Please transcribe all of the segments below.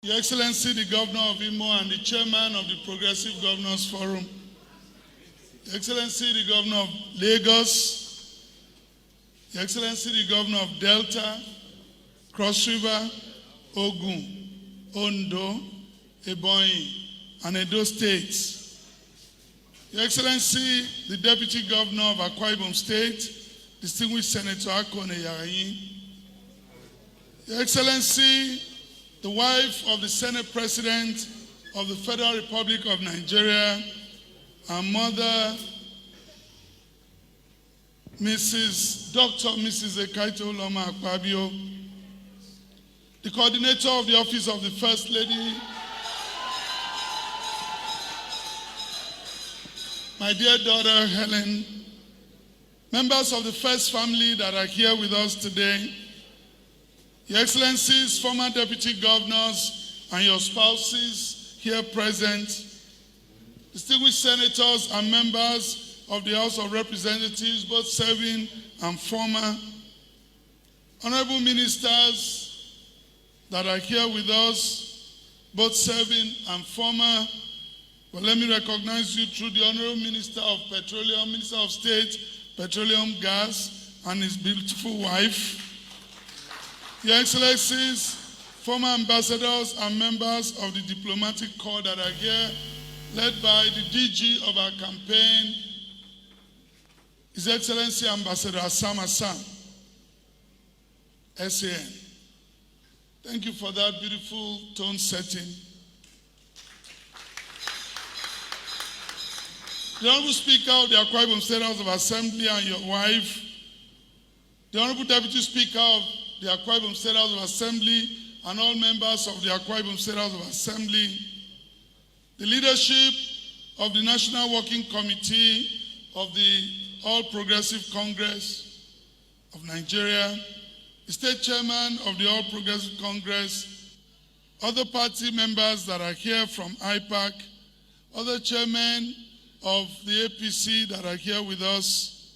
Your Excellency, the Governor of Imo and the Chairman of the Progressive Governors Forum, Your Excellency, the Governor of Lagos, Your Excellency, the Governor of Delta, Cross River, Ogun, Ondo, Ebonyi, and Edo States. Your Excellency, the Deputy Governor of Akwa Ibom State, Distinguished Senator Akwa Ibom. Your Excellency, the wife of the Senate President of the Federal Republic of Nigeria, our mother, Dr. Mrs. Ekaito Uloma Akpabio, the coordinator of the Office of the First Lady, my dear daughter Helen, members of the First Family that are here with us today, Your Excellencies, former Deputy Governors, and your spouses here present, distinguished senators and members of the House of Representatives, both serving and former, honorable ministers that are here with us, both serving and former. Well, let me recognize you through the Honorable Minister of Petroleum, Minister of State, Petroleum Gas, and his beautiful wife. Your Excellencies, former ambassadors and members of the diplomatic corps that are here, led by the DG of our campaign, His Excellency Ambassador Assam, SAN. Thank you for that beautiful tone setting. The Honorable Speaker of the Akwa Ibom State House of Assembly and your wife, the Honorable Deputy Speaker of the Akwa Ibom State House of Assembly and all members of the Akwa Ibom State House of Assembly, the leadership of the National Working Committee of the All Progressive Congress of Nigeria, the State Chairman of the All Progressive Congress, other party members that are here from IPAC, other chairmen of the APC that are here with us,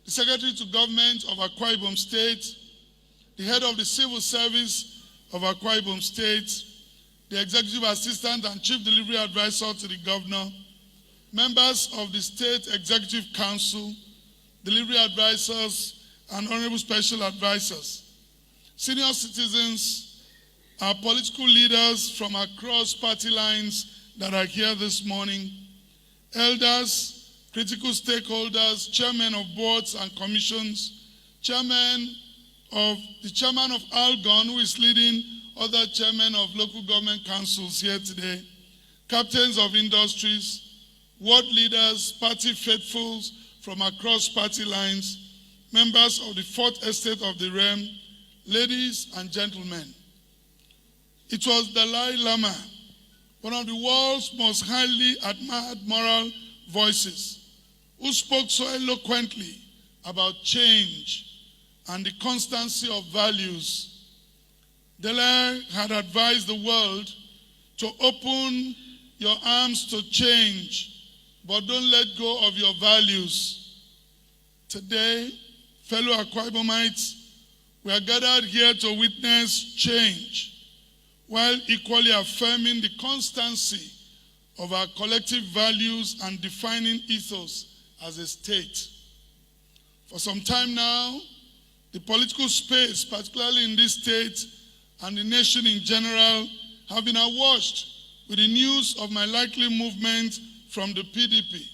the Secretary to Government of Akwa Ibom State, the head of the Civil Service of Akwa Ibom State, the Executive Assistant and Chief Delivery Advisor to the Governor, members of the State Executive Council, delivery advisors, and honorable special advisors, senior citizens, our political leaders from across party lines that are here this morning, elders, critical stakeholders, chairmen of boards and commissions, the chairman of Algon, who is leading other chairmen of local government councils here today, captains of industries, ward leaders, party faithfuls from across party lines, members of the Fourth Estate of the Realm, ladies and gentlemen. It was Dalai Lama, one of the world's most highly admired moral voices, who spoke so eloquently about change and the constancy of values. Dalai had advised the world to open your arms to change, but don't let go of your values. Today, fellow Akwa Ibomites, we are gathered here to witness change, while equally affirming the constancy of our collective values and defining ethos as a state. For some time now, the political space, particularly in this state and the nation in general, have been awash with the news of my likely movement from the PDP,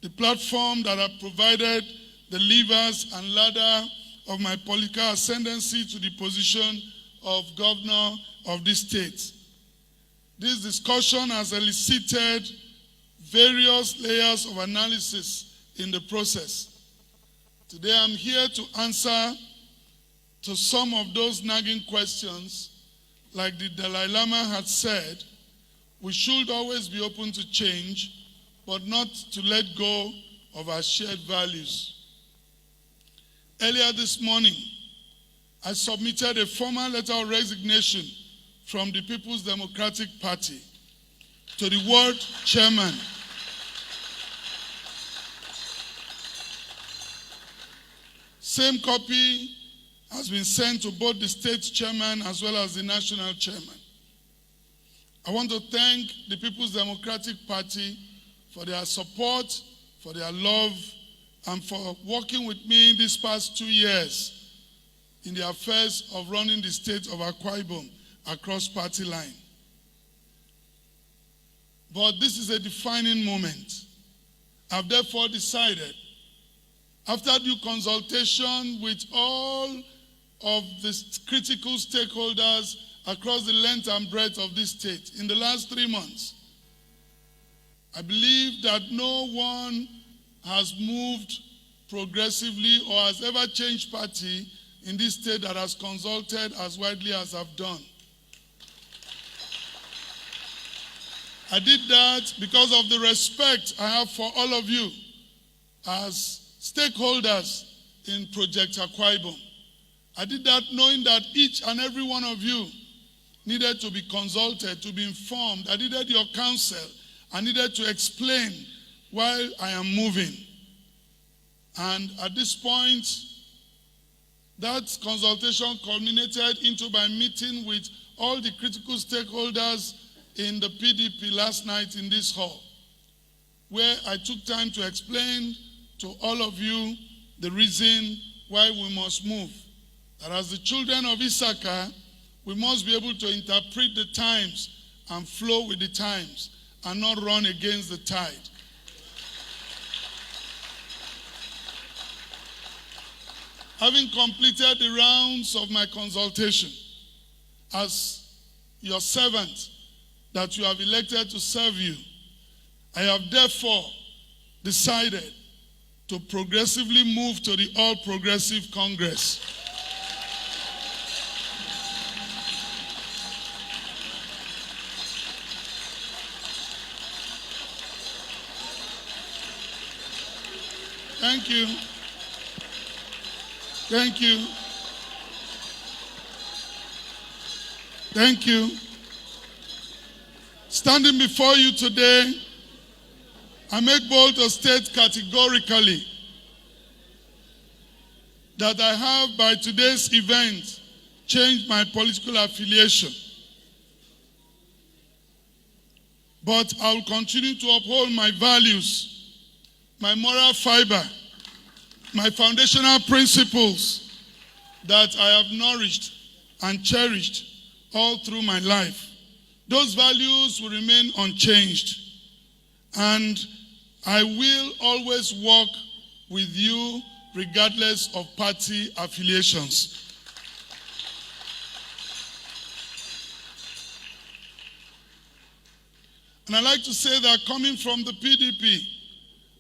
the platform that have provided the levers and ladder of my political ascendancy to the position of governor of this state. This discussion has elicited various layers of analysis in the process. Today I'm here to answer to some of those nagging questions. Like the Dalai Lama had said, we should always be open to change, but not to let go of our shared values. Earlier this morning, I submitted a formal letter of resignation from the People's Democratic Party to the world chairman. Same copy has been sent to both the state chairman as well as the national chairman. I want to thank the People's Democratic Party for their support, for their love, and for working with me these past 2 years in the affairs of running the state of Akwa Ibom across party line. But this is a defining moment. I've therefore decided, after due consultation with all of the critical stakeholders across the length and breadth of this state in the last 3 months, I believe that no one has moved progressively or has ever changed party in this state that has consulted as widely as I've done. I did that because of the respect I have for all of you as stakeholders in Project Akwa Ibom. I did that knowing that each and every one of you needed to be consulted, to be informed. I needed your counsel. I needed to explain why I am moving. And at this point, that consultation culminated into my meeting with all the critical stakeholders in the PDP last night in this hall, where I took time to explain to all of you the reason why we must move. That as the children of Issachar, we must be able to interpret the times and flow with the times and not run against the tide. Having completed the rounds of my consultation as your servant that you have elected to serve you, I have therefore decided to progressively move to the All Progressive Congress. Thank you. Thank you. Thank you. Standing before you today, I make bold to state categorically that I have, by today's event, changed my political affiliation. But I will continue to uphold my values, my moral fiber, my foundational principles that I have nourished and cherished all through my life. Those values will remain unchanged, and I will always work with you regardless of party affiliations. And I like to say that coming from the PDP,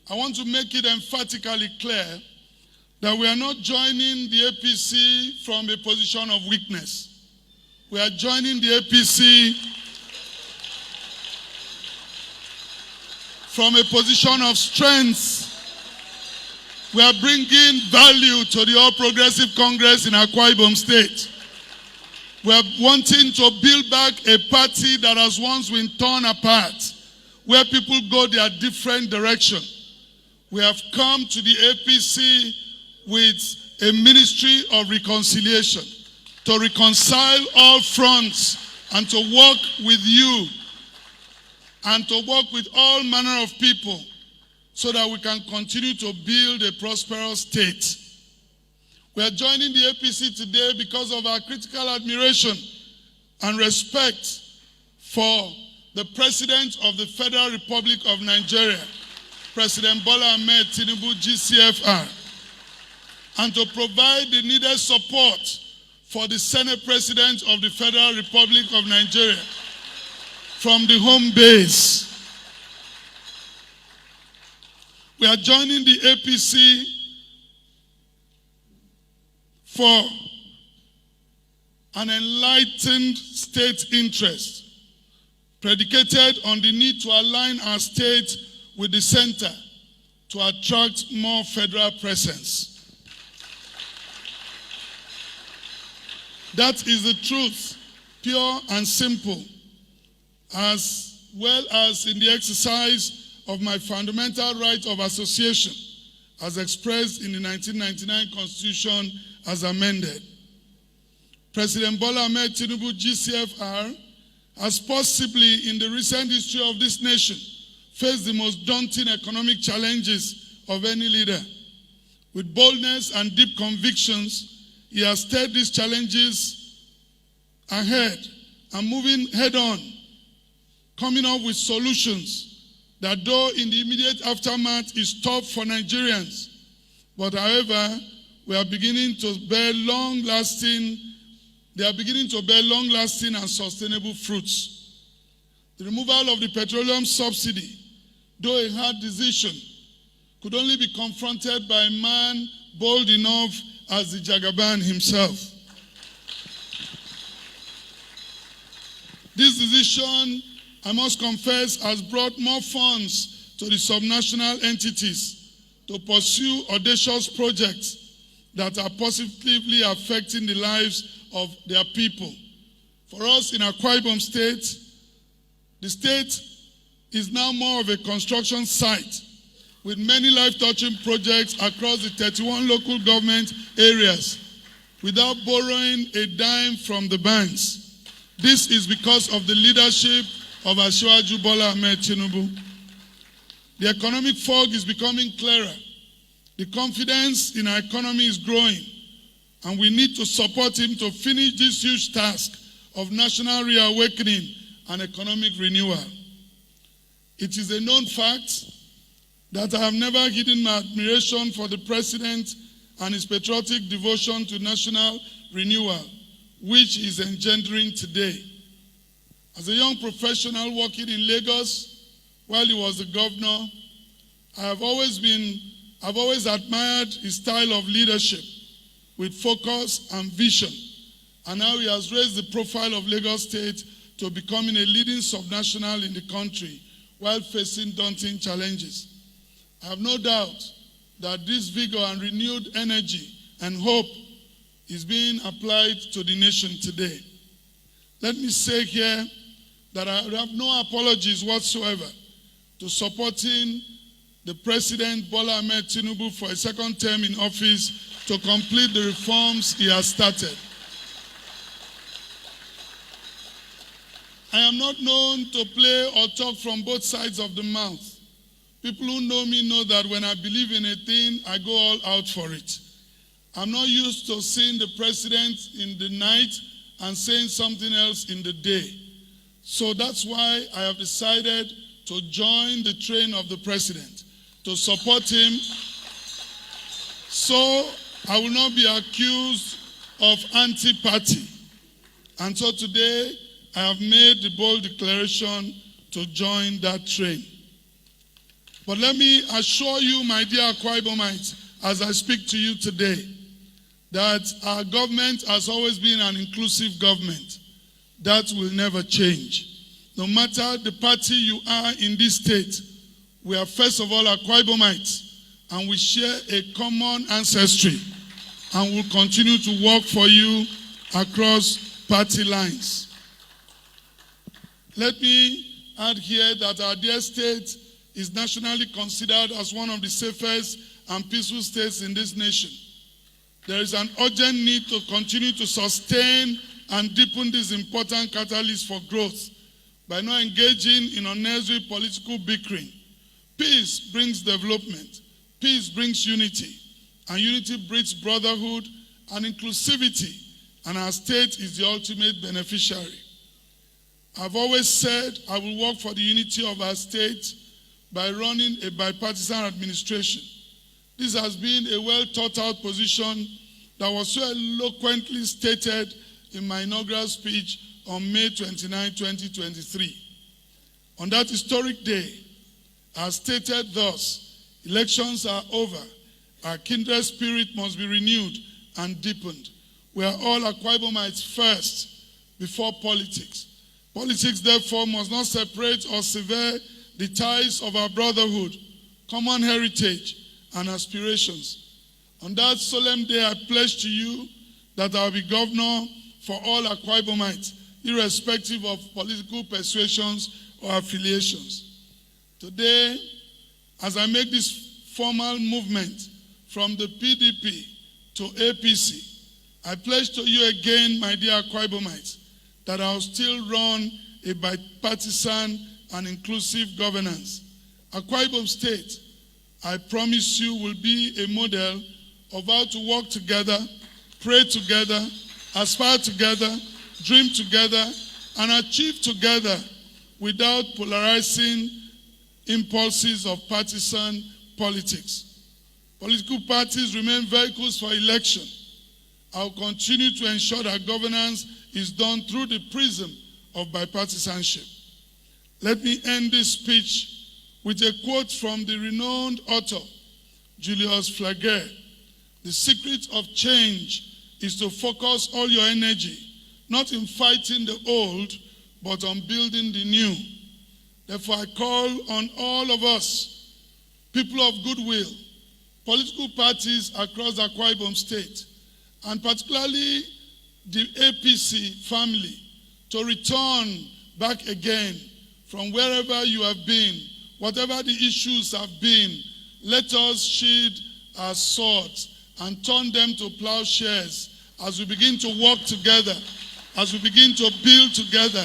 I want to make it emphatically clear that we are not joining the APC from a position of weakness. We are joining the APC from a position of strength. We are bringing value to the All Progressive Congress in Akwa Ibom State. We are wanting to build back a party that has once been torn apart, where people go their different direction. We have come to the APC with a ministry of reconciliation, to reconcile all fronts and to work with you and to work with all manner of people so that we can continue to build a prosperous state. We are joining the APC today because of our critical admiration and respect for the President of the Federal Republic of Nigeria, President Bola Ahmed Tinubu, GCFR, and to provide the needed support for the Senate President of the Federal Republic of Nigeria from the home base. We are joining the APC for an enlightened state interest, predicated on the need to align our state with the center to attract more federal presence. That is the truth, pure and simple, as well as in the exercise of my fundamental right of association, as expressed in the 1999 Constitution as amended. President Bola Ahmed Tinubu, GCFR, has possibly in the recent history of this nation faced the most daunting economic challenges of any leader. With boldness and deep convictions, he has stared these challenges ahead and moving head-on, coming up with solutions that, though in the immediate aftermath is tough for Nigerians, but however, they are beginning to bear long-lasting and sustainable fruits. The removal of the petroleum subsidy, though a hard decision, could only be confronted by a man bold enough as the Jagaban himself. This decision, I must confess, has brought more funds to the subnational entities to pursue audacious projects that are positively affecting the lives of their people. For us in Akwa Ibom State, the state is now more of a construction site with many life-touching projects across the 31 local government areas without borrowing a dime from the banks. This is because of the leadership of Asiwaju Bola Ahmed Tinubu. The economic fog is becoming clearer. The confidence in our economy is growing, and we need to support him to finish this huge task of national reawakening and economic renewal. It is a known fact that I have never hidden my admiration for the President and his patriotic devotion to national renewal, which he is engendering today. As a young professional working in Lagos while he was the governor, I've always admired his style of leadership with focus and vision, and now he has raised the profile of Lagos State to becoming a leading subnational in the country while facing daunting challenges. I have no doubt that this vigor and renewed energy and hope is being applied to the nation today. Let me say here that I have no apologies whatsoever to supporting the President Bola Ahmed Tinubu for a second term in office to complete the reforms he has started. I am not known to play or talk from both sides of the mouth. People who know me know that when I believe in a thing, I go all out for it. I'm not used to seeing the president in the night and saying something else in the day. So that's why I have decided to join the train of the president, to support him, so I will not be accused of anti-party. And so today, I have made the bold declaration to join that train. But let me assure you, my dear Akwa Ibomites, as I speak to you today, that our government has always been an inclusive government. That will never change. No matter the party you are in this state, we are first of all Akwa Ibomites, and we share a common ancestry, and will continue to work for you across party lines. Let me add here that our dear state is nationally considered as one of the safest and peaceful states in this nation. There is an urgent need to continue to sustain and deepen this important catalyst for growth by not engaging in unnecessary political bickering. Peace brings development, peace brings unity, and unity breeds brotherhood and inclusivity, and our state is the ultimate beneficiary. I've always said I will work for the unity of our state by running a bipartisan administration. This has been a well-thought-out position that was so eloquently stated in my inaugural speech on May 29, 2023. On that historic day, I stated thus: elections are over. Our kindred spirit must be renewed and deepened. We are all Akwa Ibomites first, before politics. Politics, therefore, must not separate or sever the ties of our brotherhood, common heritage, and aspirations. On that solemn day, I pledge to you that I will be governor for all Akwa Ibomites, irrespective of political persuasions or affiliations. Today, as I make this formal movement from the PDP to APC, I pledge to you again, my dear Akwa Ibomites, that I will still run a bipartisan and inclusive governance. Akwa Ibom State, I promise you, will be a model of how to work together, pray together, aspire together, dream together, and achieve together without polarizing impulses of partisan politics. Political parties remain vehicles for election. I will continue to ensure that governance is done through the prism of bipartisanship. Let me end this speech with a quote from the renowned author, Julius Flagler. The secret of change is to focus all your energy, not in fighting the old, but on building the new. Therefore, I call on all of us, people of goodwill, political parties across Akwa Ibom State, and particularly the APC family, to return back again from wherever you have been, whatever the issues have been. Let us sheathe our swords and turn them to plowshares as we begin to work together, as we begin to build together,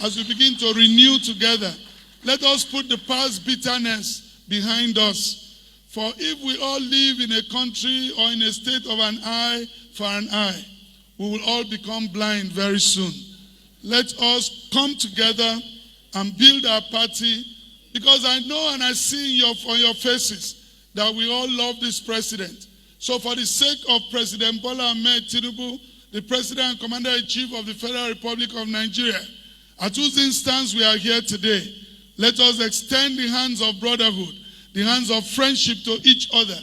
as we begin to renew together. Let us put the past bitterness behind us. For if we all live in a country or in a state of an eye for an eye, we will all become blind very soon. Let us come together and build our party, because I know and I see on your faces that we all love this president. So for the sake of President Bola Ahmed Tinubu, the President and Commander-in-Chief of the Federal Republic of Nigeria, at whose instance we are here today, let us extend the hands of brotherhood, the hands of friendship to each other,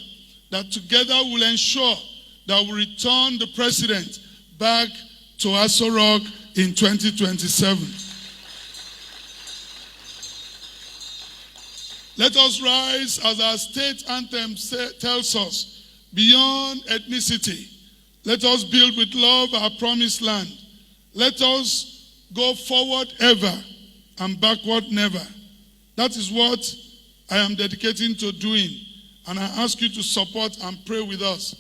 that together will ensure that we return the president back to Aso Rock in 2027. Let us rise, as our state anthem tells us, beyond ethnicity. Let us build with love our promised land. Let us go forward ever and backward never. That is what I am dedicating to doing, and I ask you to support and pray with us.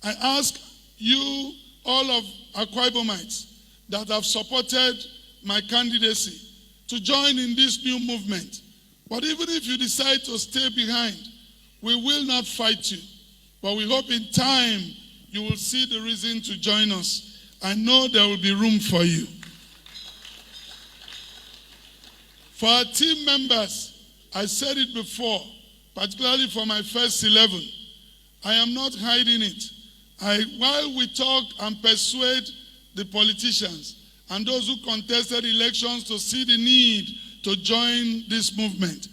I ask you, all of Akwa Ibomites that have supported my candidacy, to join in this new movement. But even if you decide to stay behind, we will not fight you. But we hope in time you will see the reason to join us. I know there will be room for you. For our team members, I said it before, particularly for my first 11, I am not hiding it. While we talk and persuade the politicians and those who contested elections to see the need to join this movement,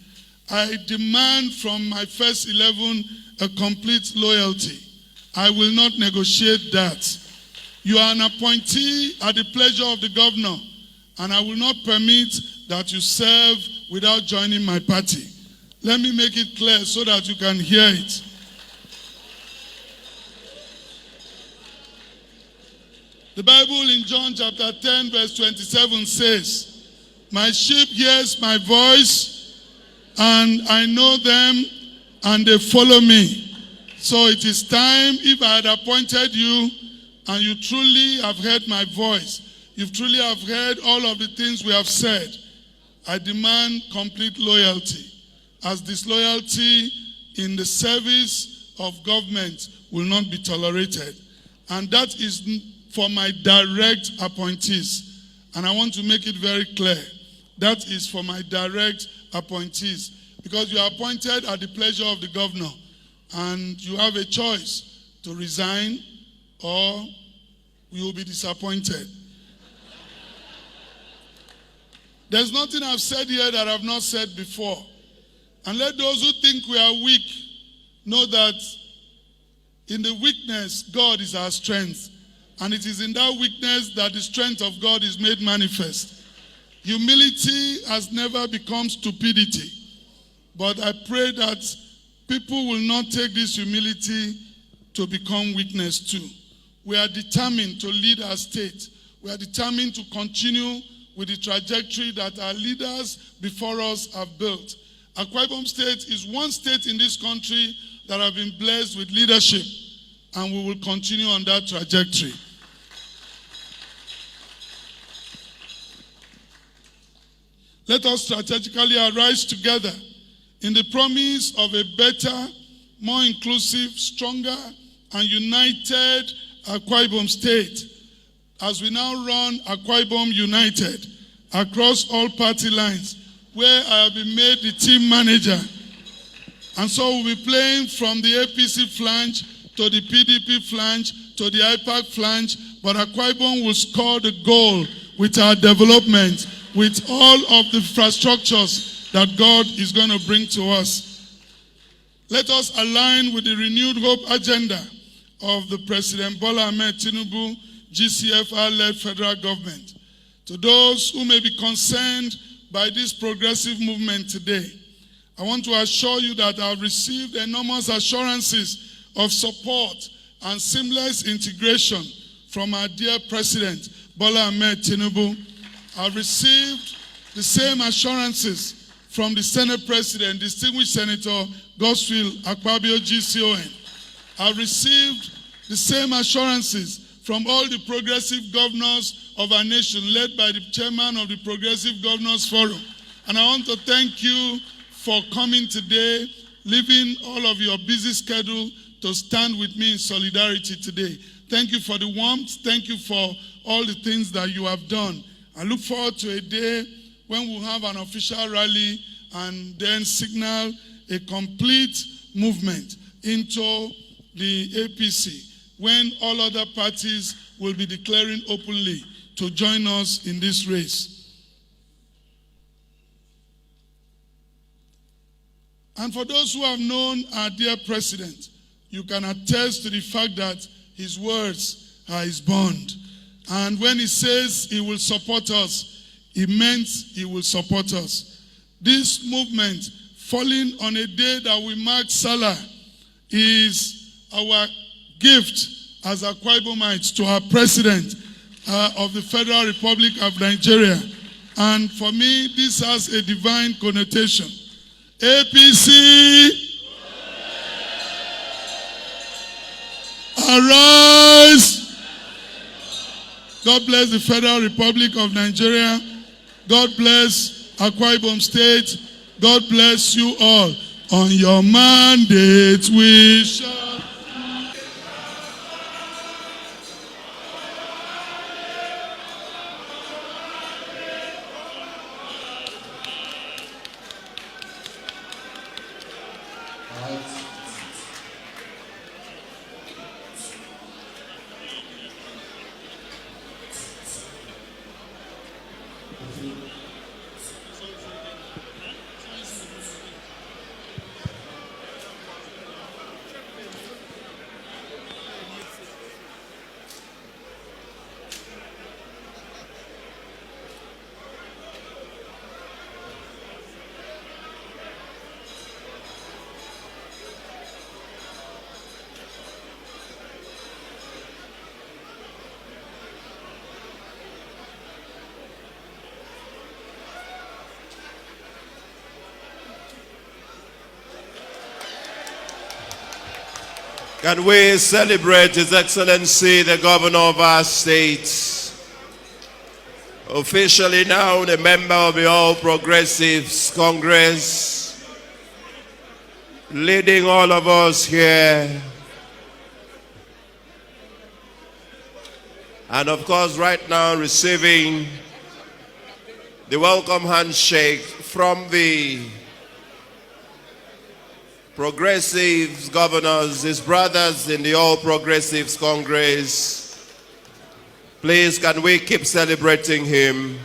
I demand from my first 11 a complete loyalty. I will not negotiate that. You are an appointee at the pleasure of the governor, and I will not permit that you serve without joining my party. Let me make it clear so that you can hear it. The Bible in John chapter 10 verse 27 says, "My sheep hears my voice, and I know them, and they follow me." So it is time, if I had appointed you, and you truly have heard my voice, you truly have heard all of the things we have said, I demand complete loyalty, as disloyalty in the service of government will not be tolerated. And that is for my direct appointees. And I want to make it very clear. That is for my direct appointees. Because you are appointed at the pleasure of the governor. And you have a choice to resign or you will be disappointed. There's nothing I've said here that I've not said before. And let those who think we are weak know that in the weakness, God is our strength. And it is in that weakness that the strength of God is made manifest. Humility has never become stupidity. But I pray that people will not take this humility to become weakness too. We are determined to lead our state. We are determined to continue with the trajectory that our leaders before us have built. Akwa Ibom State is one state in this country that have been blessed with leadership, and we will continue on that trajectory. Let us strategically arise together in the promise of a better, more inclusive, stronger, and united Akwa Ibom State, as we now run Akwa Ibom United across all party lines, where I have been made the team manager. And so we'll be playing from the APC flange to the PDP flange to the IPAC flange, but Akwa Ibom will score the goal with our development, with all of the infrastructures that God is going to bring to us. Let us align with the renewed hope agenda of the President Bola Ahmed Tinubu GCFR-led federal government. To those who may be concerned by this progressive movement today, I want to assure you that I've received enormous assurances of support and seamless integration from our dear President Bola Ahmed Tinubu. I've received the same assurances from the Senate President, distinguished Senator Godswill Akpabio GCON. I've received the same assurances from all the progressive governors of our nation, led by the chairman of the Progressive Governors Forum. And I want to thank you for coming today, leaving all of your busy schedule to stand with me in solidarity today. Thank you for the warmth. Thank you for all the things that you have done. I look forward to a day when we'll have an official rally and then signal a complete movement into the APC, when all other parties will be declaring openly to join us in this race. And for those who have known our dear President, you can attest to the fact that his words are his bond. And when he says he will support us, he meant he will support us. This movement, falling on a day that we mark Salah, is our gift as Akwa Ibomites to our President of the Federal Republic of Nigeria. And for me, this has a divine connotation. APC, arise. God bless the Federal Republic of Nigeria. God bless Akwa Ibom State. God bless you all. On your mandate we shall. Can we celebrate His Excellency, the Governor of our state, officially now a member of the All Progressives Congress, leading all of us here. And of course, right now, receiving the welcome handshake from the Progressives governors, his brothers in the All Progressives Congress. Please, can we keep celebrating him?